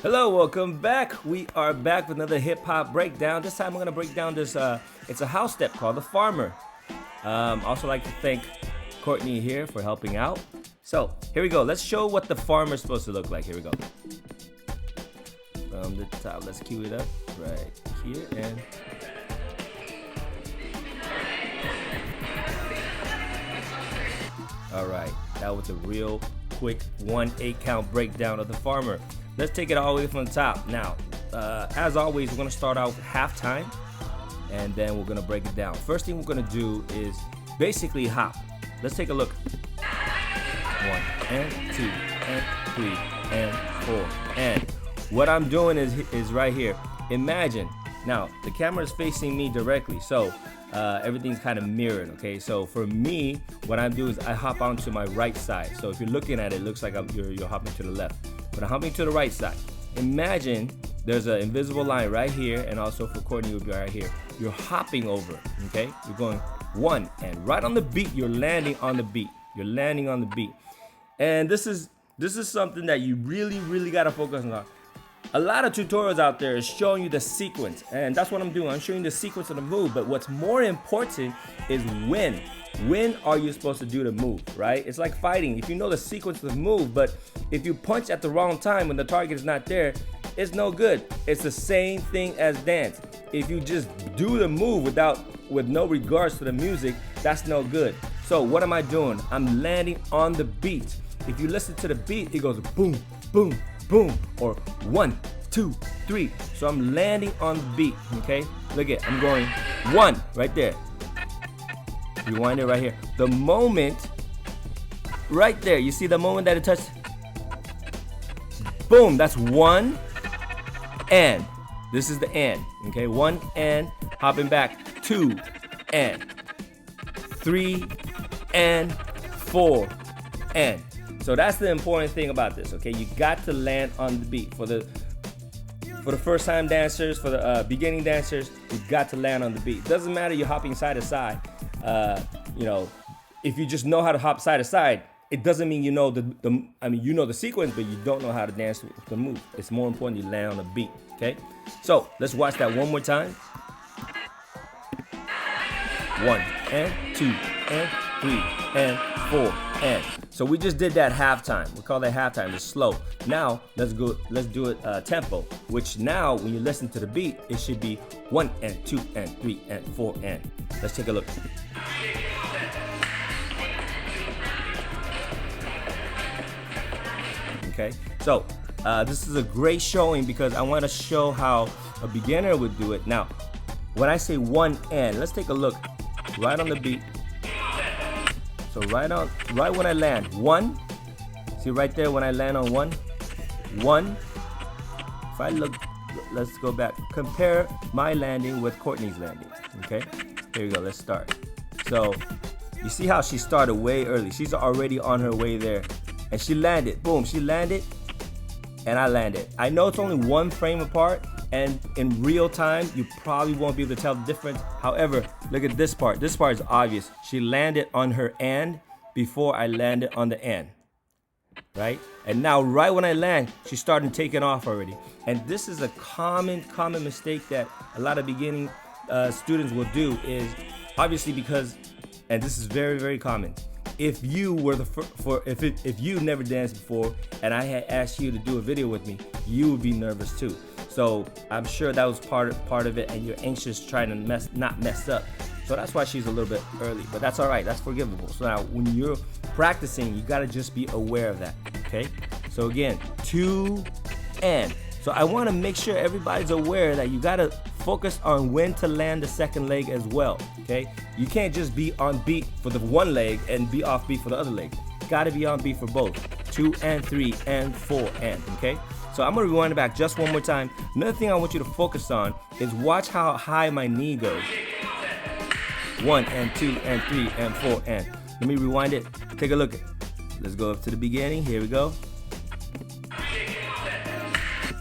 Hello, welcome back. We are back with another hip hop breakdown. This time we're gonna break down this. It's a house step called the Farmer. Also like to thank Courtney here for helping out. So here we go. Let's show what the Farmer is supposed to look like. Here we go. From the top, let's cue it up right here and. All right, that was a real quick 1/8 count breakdown of the Farmer. Let's take it all the way from the top. Now, as always, we're gonna start out halftime, and then we're gonna break it down. First thing we're gonna do is basically hop. Let's take a look. 1 and 2 and 3 and 4 and what I'm doing is right here. Imagine now the camera is facing me directly, so everything's kind of mirrored. Okay, so for me, what I do is I hop onto my right side. So if you're looking at it, it looks like you're hopping to the left. But I'm hopping to the right side. Imagine there's an invisible line right here, and also for Courtney would be right here. You're hopping over, okay? You're going 1, and right on the beat, you're landing on the beat. You're landing on the beat. And this is something that you really gotta focus on. A lot of tutorials out there is showing you the sequence, and that's what I'm doing. I'm showing you the sequence of the move, but what's more important is when. When are you supposed to do the move, right? It's like fighting. If you know the sequence of the move, but if you punch at the wrong time when the target is not there, it's no good. It's the same thing as dance. If you just do the move with no regards to the music, that's no good. So what am I doing? I'm landing on the beat. If you listen to the beat, it goes boom, boom, boom, or 1, 2, 3. So I'm landing on the beat, okay? Look at, I'm going 1 right there. Rewind it right here. The moment, right there, you see the moment that it touched? Boom, that's 1 and. This is the and, okay? 1 and, hopping back, 2 and, 3 and, 4 and. So that's the important thing about this, okay? You got to land on the beat. For the first time dancers, for the beginning dancers, you got to land on the beat. Doesn't matter you're hopping side to side. If you just know how to hop side to side, it doesn't mean you know you know the sequence, but you don't know how to dance with the move. It's more important you land on the beat, okay? So let's watch that one more time. 1 and 2 and 3 and 4 and. So we just did that halftime. We call that halftime. It's slow. Now let's do it tempo. Which now when you listen to the beat, it should be 1 and 2 and 3 and 4 and. Let's take a look. Okay. So this is a great showing because I want to show how a beginner would do it. Now, when I say 1 and, let's take a look. Right on the beat. So right when I land, 1. See right there when I land on 1. 1. If I look, let's go back. Compare my landing with Courtney's landing. Okay, here we go. Let's start. So you see how she started way early. She's already on her way there, and she landed. Boom, she landed, and I landed. I know it's only 1 frame apart. And in real time, you probably won't be able to tell the difference. However, look at this part. This part is obvious. She landed on her and before I landed on the and, right? And now, right when I land, she's starting taking off already. And this is a common mistake that a lot of beginning students will do is obviously because, and this is very common. If you were if you never danced before and I had asked you to do a video with me, you would be nervous too. So I'm sure that was part of it, and you're anxious trying to not mess up. So that's why she's a little bit early, but that's all right. That's forgivable. So now when you're practicing, you gotta just be aware of that. Okay. So again, 2 and. So I want to make sure everybody's aware that you gotta focus on when to land the second leg as well. Okay. You can't just be on beat for the one leg and be off beat for the other leg. Gotta be on beat for both. 2 and 3 and 4 and. Okay. So I'm gonna rewind it back just one more time. Another thing I want you to focus on is watch how high my knee goes. 1 and 2 and 3 and 4 and. Let me rewind it. Take a look. Let's go up to the beginning. Here we go.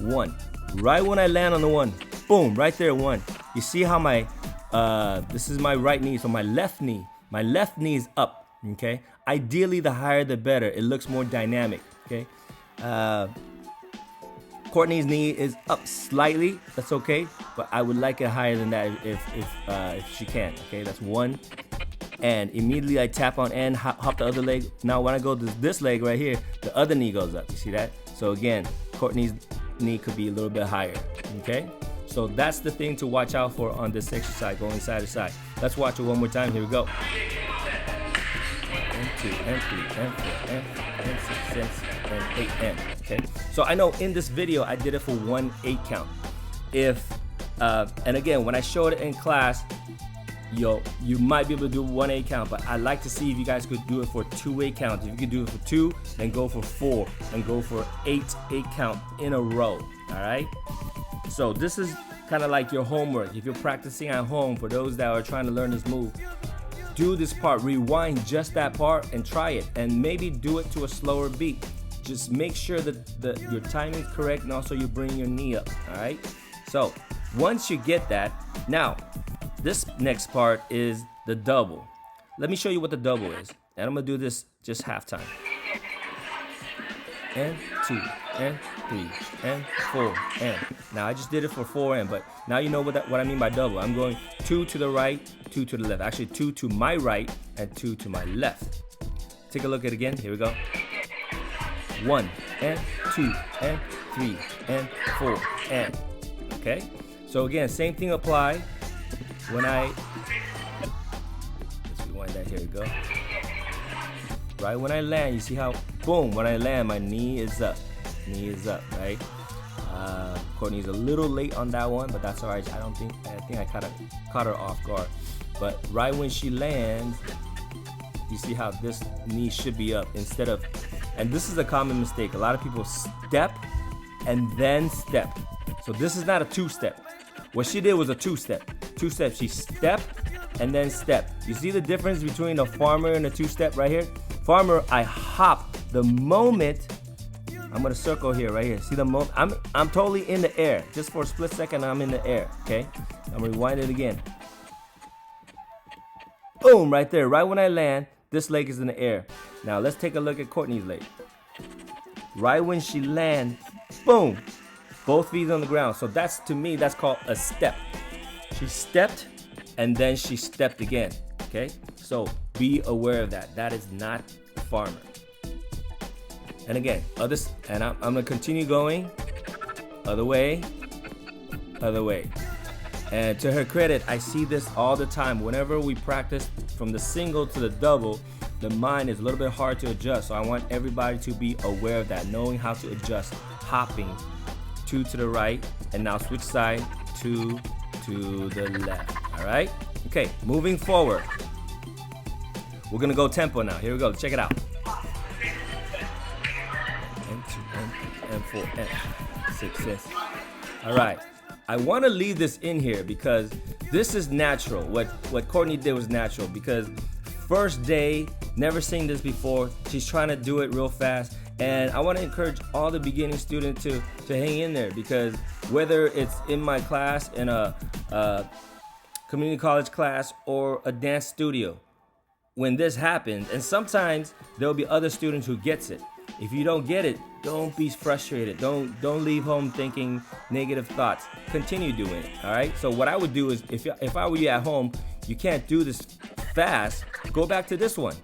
1. Right when I land on the 1, boom, right there 1. You see how my this is my right knee, so my left knee is up. Okay. Ideally, the higher the better. It looks more dynamic. Okay. Courtney's knee is up slightly. That's okay, but I would like it higher than that if she can. Okay, that's 1. And immediately I tap on and hop the other leg. Now when I go to this leg right here, the other knee goes up. You see that? So again, Courtney's knee could be a little bit higher. Okay, so that's the thing to watch out for on this exercise, going side to side. Let's watch it one more time. Here we go. And 2 and 3 and 4 and 6 and 8 and. Okay, so I know in this video I did it for 1 8 count. And again, when I showed it in class, you might be able to do 1 8 count, but I'd like to see if you guys could do it for 2 8 counts. If you could do it for 2, then go for 4, and go for 8 count in a row. All right. So this is kind of like your homework. If you're practicing at home, for those that are trying to learn this move, do this part, rewind just that part and try it, and maybe do it to a slower beat. Just make sure that your timing is correct, and also you bring your knee up. All right. So once you get that, now this next part is the double. Let me show you what the double is. And I'm gonna do this just half time. And 2, and 3, and 4, and. Now I just did it for 4 and, but now you know what I mean by double. I'm going 2 to the right, 2 to the left. Actually 2 to my right and 2 to my left. Take a look at it again. Here we go. 1 and 2 and 3 and 4 and. Okay? So again, same thing apply. When let's rewind that, here we go. Right when I land, you see how, boom, when I land, my knee is up, right? Courtney's a little late on that one, but that's all right. I think I caught her off guard. But right when she lands, you see how this knee should be up instead of, and this is a common mistake. A lot of people step and then step. So this is not a 2-step. What she did was a 2-step. 2 steps. She stepped and then stepped. You see the difference between a farmer and a 2-step right here? Farmer, I hop the moment. I'm gonna circle here, right here. See the moment? I'm totally in the air. Just for a split second, I'm in the air. Okay. I'm gonna rewind it again. Boom! Right there. Right when I land, this leg is in the air. Now let's take a look at Courtney's leg. Right when she lands, boom! Both feet on the ground. So that's, to me, that's called a step. She stepped and then she stepped again. Okay? So be aware of that. That is not farmer. And again, and I'm gonna continue going. Other way. Other way. And to her credit, I see this all the time. Whenever we practice from the single to the double, the mind is a little bit hard to adjust. So I want everybody to be aware of that, knowing how to adjust, hopping. 2 to the right, and now switch side, 2 to the left. All right? Okay, moving forward. We're gonna go tempo now. Here we go. Check it out. And 2, and 4, and 6, and. All right. I want to leave this in here because this is natural. What Courtney did was natural because first day, never seen this before. She's trying to do it real fast. And I want to encourage all the beginning students to hang in there, because whether it's in my class, in a community college class, or a dance studio, when this happens, and sometimes there'll be other students who gets it. If you don't get it, don't be frustrated. Don't leave home thinking negative thoughts. Continue doing it. All right. So what I would do is, if I were you at home, you can't do this fast. Go back to this one.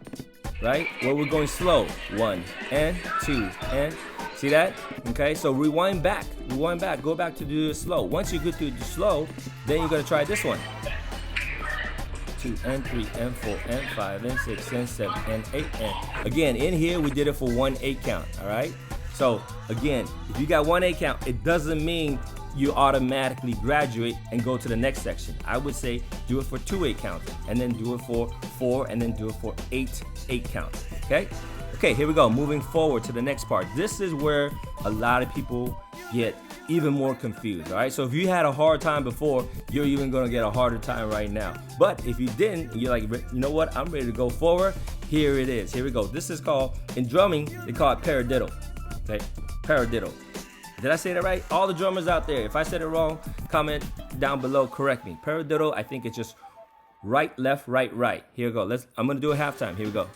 Right? Where we're going slow. 1 and 2 and. See that? Okay, so rewind back. Go back to do it slow. Once you get to do slow, then you're gonna try this one. 2 and 3 and 4 and 5 and 6 and 7 and 8 and. Again, in here we did it for 1 8 count. All right. So again, if you got 1 8 count, it doesn't mean you automatically graduate and go to the next section. I would say do it for 2 8 counts, and then do it for 4, and then do it for 8 8 counts. Okay, here we go. Moving forward to the next part. This is where a lot of people get even more confused. All right, so if you had a hard time before, you're even gonna get a harder time right now. But if you didn't, you're like, you know what, I'm ready to go forward. Here it is. Here we go. This is called, in drumming, they call it paradiddle. Okay, paradiddle. Did I say that right? All the drummers out there, if I said it wrong, comment down below, correct me. Paradiddle, I think it's just right, left, right, right. Here we go. I'm gonna do a halftime. Here we go.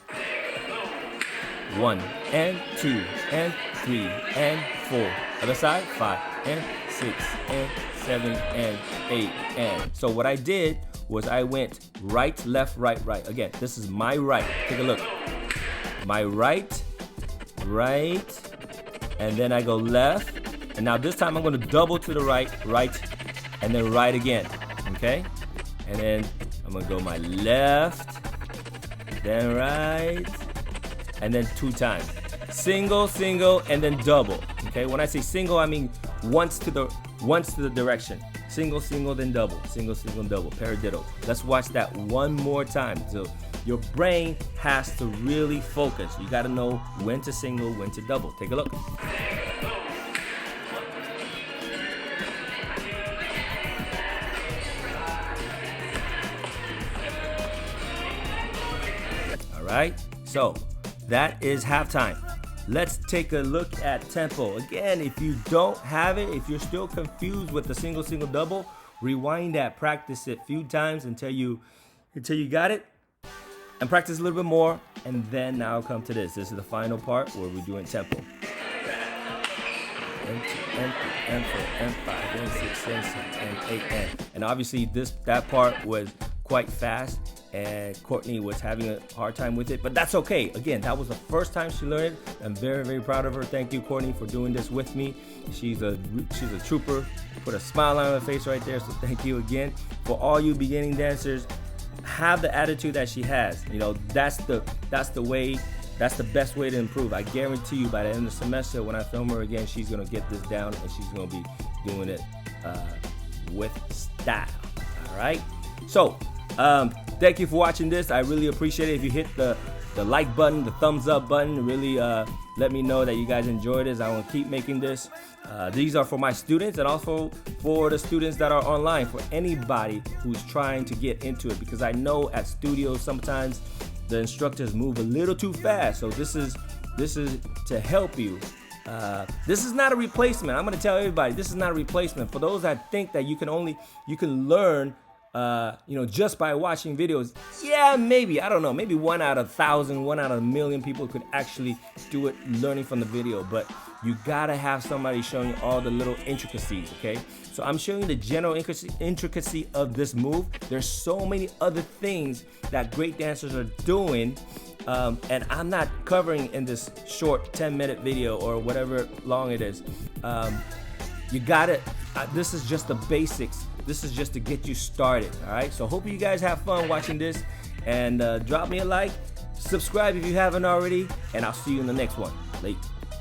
1 and 2 and 3 and 4. Other side, 5 and 6 and 7 and 8 and. So what I did was I went right, left, right, right. Again, this is my right. Take a look. My right, right, and then I go left. And now this time I'm gonna double to the right, right, and then right again, okay? And then I'm gonna go my left, then right, and then 2 times. Single, single, and then double, okay? When I say single, I mean once to the direction. Single, single, then double. Single, single, double. Paradiddle. Let's watch that one more time. So your brain has to really focus. You gotta know when to single, when to double. Take a look. All right, so that is halftime. Let's take a look at tempo. Again, if you don't have it, if you're still confused with the single, single, double, rewind that, practice it a few times until you got it, and practice a little bit more, and then now come to this. This is the final part where we're doing tempo. M2, M3, M4, M5, M6, M7, M8, and obviously that part was quite fast, and Courtney was having a hard time with it, but that's okay. Again, that was the first time she learned it. I'm very, very proud of her. Thank you, Courtney, for doing this with me. She's a trooper. Put a smile on her face right there, so thank you again. For all you beginning dancers, have the attitude that she has. You know, that's the best way to improve. I guarantee you by the end of the semester, when I film her again, she's gonna get this down and she's gonna be doing it with style. All right, so thank you for watching this. I really appreciate it. If you hit the like button, the thumbs up button, really let me know that you guys enjoyed this. I want to keep making this. These are for my students and also for the students that are online, for anybody who's trying to get into it, because I know at studios sometimes the instructors move a little too fast. So this is to help you. This is not a replacement. I'm going to tell everybody, this is not a replacement. For those that think that you can learn just by watching videos, yeah, maybe, I don't know, maybe 1 out of 1,000, 1 out of 1,000,000 people could actually do it learning from the video, but you gotta have somebody showing you all the little intricacies, okay? So I'm showing you the general intricacy of this move. There's so many other things that great dancers are doing, and I'm not covering in this short 10-minute video or whatever long it is. You gotta, this is just the basics. This is just to get you started, all right? So hope you guys have fun watching this, and drop me a like, subscribe if you haven't already, and I'll see you in the next one. Later.